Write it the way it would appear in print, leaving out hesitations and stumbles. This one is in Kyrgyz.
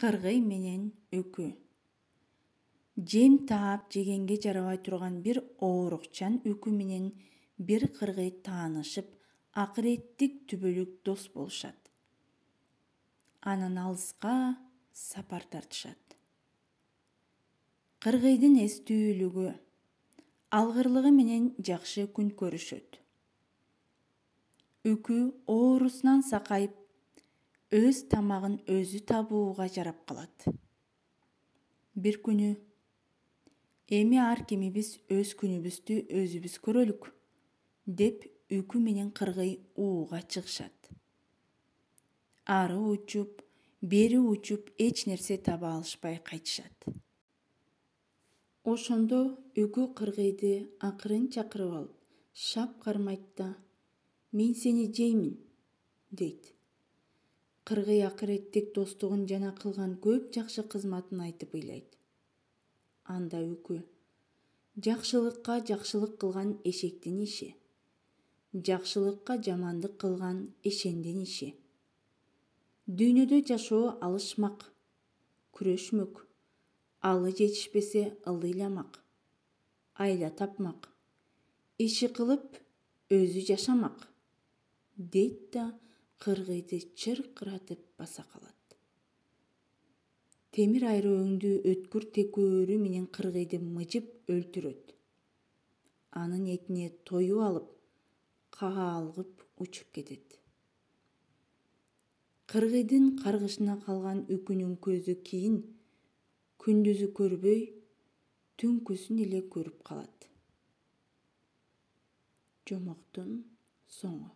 Кыргый менен үкү. Жем таап жегенге жарабай турган бир оорукчан үкү менен бир кыргый таанышып, акыреттик түбөлүк дос болушат. Анан алыска сапар тартышат. Кыргыйдын эстүүлүгү, алгырлыгы менен жакшы күн көрүшөт. Үкү оорусунан сакайып, өз тамагын өзү табууга жарап калат. Бир күнү эми ар кимибиз өз күнүбүздү өзүбүз көрөлүк деп үкү менен кыргый ууга чыгышат. Ары учуп, бери учуп эч нерсе таба алышпай кайтышат. Ошондо үкү кыргыйды акырын чакырып алып, шап кармайт да: "Мен сени жеймин" дейт. Кыргый акыреттик достугун жана кылган көп жакшы кызматын айтып ыйлайт. Анда үкү: "Жакшылыкка жакшылык кылган эшектин иши, жакшылыкка жамандык кылган эшендин иши. Дүйнөдө жашоо алышмак, күрөшмөк, алы жетишпесе ылдыйламак, айла тапмак, иши кылып өзү жашамак" дейт да кыргыйды чыркыратып баса калат. Темир айры өңдүү өткүр текөөрү менен кыргыйды мыжып өлтүрөт. Анын этине тоюп алып, каалгып учуп кетет. Кыргыйдын каргышына калган үкүнүн көзү кийин күндүзү көрбөй, түнкүсүн эле көрүп калат. Жомоктун соңу.